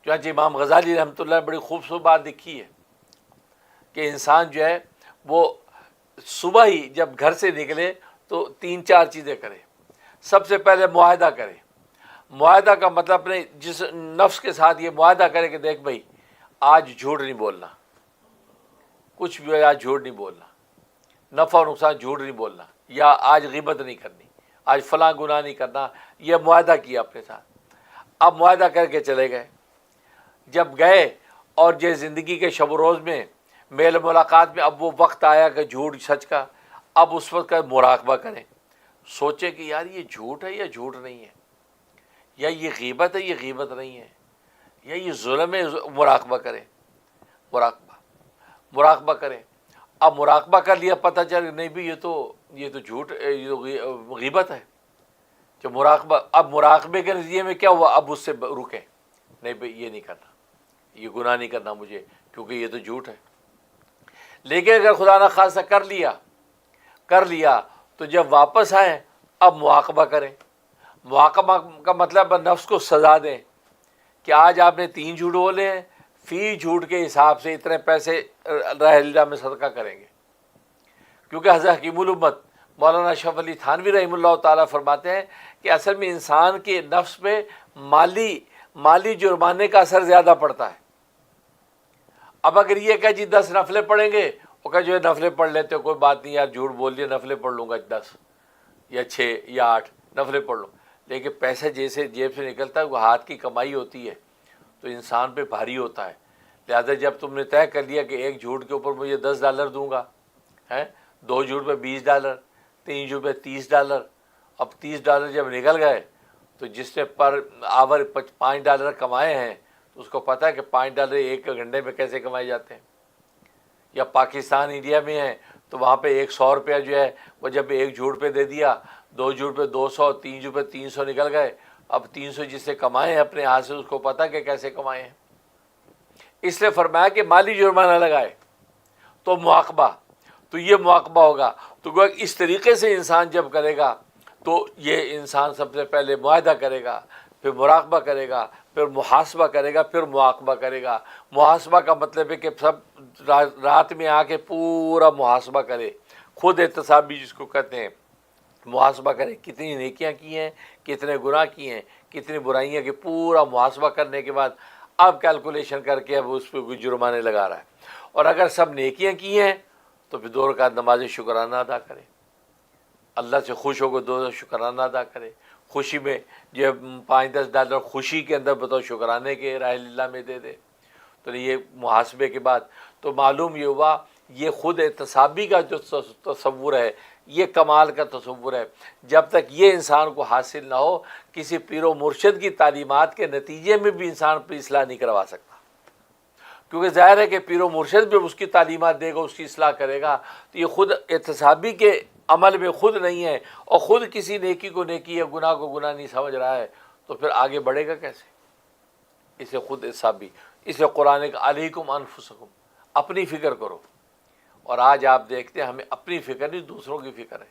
چنانچہ امام غزالی رحمۃ اللہ نے بڑی خوبصورت بات لکھی ہے کہ انسان جو ہے وہ صبح ہی جب گھر سے نکلے تو 3-4 چیزیں کرے. سب سے پہلے معاہدہ کرے. معاہدہ کا مطلب اپنے جس نفس کے ساتھ یہ معاہدہ کرے کہ دیکھ بھائی آج جھوٹ نہیں بولنا, کچھ بھی آج جھوٹ نہیں بولنا, نفع اور نقصان جھوٹ نہیں بولنا, یا آج غیبت نہیں کرنی, آج فلاں گناہ نہیں کرنا. یہ معاہدہ کیا اپنے ساتھ. اب معاہدہ کر کے چلے گئے. جب گئے اور یہ زندگی کے شب و روز میں میل ملاقات میں اب وہ وقت آیا کہ جھوٹ سچ کا, اب اس وقت کا مراقبہ کریں. سوچے کہ یار یہ جھوٹ ہے یا جھوٹ نہیں ہے, یا یہ غیبت ہے یہ غیبت نہیں ہے, یا یہ ظلم ہے. مراقبہ کریں, مراقبہ کریں. اب مراقبہ کر لیا, پتہ چل نہیں بھی یہ تو جھوٹ, یہ تو غیبت ہے. جو مراقبہ, اب مراقبے کے نتیجے میں کیا ہوا, اب اس سے رکیں, نہیں بھائی یہ نہیں کرنا, یہ گناہ نہیں کرنا مجھے, کیونکہ یہ تو جھوٹ ہے. لیکن اگر خدا نہ خواستہ کر لیا تو جب واپس آئیں اب مراقبہ کریں. مراقبہ کا مطلب نفس کو سزا دیں کہ آج آپ نے 3 جھوٹ بولے ہیں, فی جھوٹ کے حساب سے اتنے پیسے راہ اللہ میں صدقہ کریں گے. کیونکہ حضرت حکیم الامت مولانا اشرف علی تھانوی رحمہ اللہ تعالیٰ فرماتے ہیں کہ اصل میں انسان کے نفس پہ مالی جرمانے کا اثر زیادہ پڑتا ہے. اب اگر یہ کہ جی 10 نفلیں پڑھیں گے, وہ کہ جو ہے نفلیں پڑھ لیتے کوئی بات نہیں یار, جھوٹ بول دیا نفلیں پڑھ لوں گا 10 یا 6 یا 8 نفلیں پڑھ لوں. لیکن پیسہ جیسے جیب سے نکلتا ہے وہ ہاتھ کی کمائی ہوتی ہے تو انسان پہ بھاری ہوتا ہے. لہٰذا جب تم نے طے کر لیا کہ ایک جھوٹ کے اوپر مجھے $10 دوں گا, 2 جھوٹ پہ $20, 3 جھوٹ پہ $30, اب $30 جب نکل گئے تو جس نے پر آور $5 کمائے ہیں تو اس کو پتہ ہے کہ $5 ایک گھنٹے میں کیسے کمائے جاتے ہیں. یا پاکستان انڈیا میں ہے تو وہاں پہ $100 جو ہے وہ جب ایک جھوٹ پہ دے دیا, 2 جھوٹ پہ 200, 3 جھوٹ پہ 300 نکل گئے. اب 300 جس سے کمائے ہیں اپنے ہاتھ سے اس کو پتہ کہ کیسے کمائے ہیں. اس لیے فرمایا کہ مالی جرمانہ لگائے تو مراقبہ, تو یہ مراقبہ ہوگا. تو اس طریقے سے انسان جب کرے گا تو یہ انسان سب سے پہلے معاہدہ کرے گا, پھر مراقبہ کرے گا, پھر محاسبہ کرے گا, پھر مراقبہ کرے گا. محاسبہ کا مطلب ہے کہ سب رات میں آ کے پورا محاسبہ کرے, خود احتسابی جس کو کہتے ہیں. محاسبہ کرے کتنی نیکیاں کی ہیں, کتنے گناہ کیے ہیں, کتنی برائیاں کی, پورا محاسبہ کرنے کے بعد اب کیلکولیشن کر کے اب اس پہ کوئی جرمانے لگا رہا ہے. اور اگر سب نیکیاں کی ہیں تو پھر 2 رکعت نماز شکرانہ ادا کرے, اللہ سے خوش ہو کے 2 شکرانہ ادا کرے. خوشی میں جو $5-10 خوشی کے اندر بطور شکرانے کے راہ اللہ میں دے دے. تو یہ محاسبے کے بعد تو معلوم یہ ہوا یہ خود احتسابی کا جو تصور ہے یہ کمال کا تصور ہے. جب تک یہ انسان کو حاصل نہ ہو کسی پیر و مرشد کی تعلیمات کے نتیجے میں بھی انسان پر اصلاح نہیں کروا سکتا. کیونکہ ظاہر ہے کہ پیر و مرشد بھی اس کی تعلیمات دے گا, اس کی اصلاح کرے گا, تو یہ خود احتسابی کے عمل میں خود نہیں ہے اور خود کسی نیکی کو نیکی یا گناہ کو گناہ نہیں سمجھ رہا ہے تو پھر آگے بڑھے گا کیسے؟ اسے خود احتسابی. اس لیے قرآن کا علیکم انفسکم, اپنی فکر کرو. اور آج آپ دیکھتے ہیں ہمیں اپنی فکر نہیں دوسروں کی فکر ہے.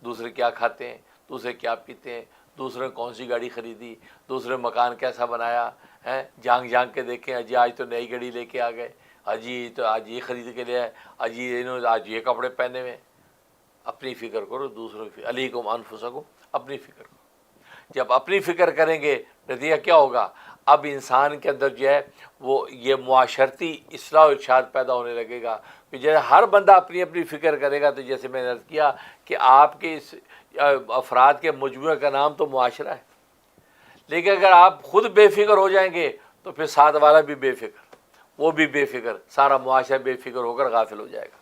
دوسرے کیا کھاتے ہیں, دوسرے کیا پیتے ہیں, دوسرے کون سی گاڑی خریدی, دوسرے مکان کیسا بنایا ہے, جھانک کے دیکھیں اجی آج تو نئی گاڑی لے کے آ گئے, اجی تو آج یہ خرید کے لے آئے, اجی انہوں آج یہ کپڑے پہنے ہوئے. اپنی فکر کرو, دوسروں کی. علیکم انفسکم, اپنی فکر کرو. جب اپنی فکر کریں گے نتیجہ کیا ہوگا, اب انسان کے اندر جو ہے وہ یہ معاشرتی اصلاح و ارشاد پیدا ہونے لگے گا. جیسے ہر بندہ اپنی اپنی فکر کرے گا تو جیسے میں نے عرض کیا کہ آپ کے اس افراد کے مجموعے کا نام تو معاشرہ ہے. لیکن اگر آپ خود بے فکر ہو جائیں گے تو پھر ساتھ والا بھی بے فکر, وہ بھی بے فکر, سارا معاشرہ بے فکر ہو کر غافل ہو جائے گا.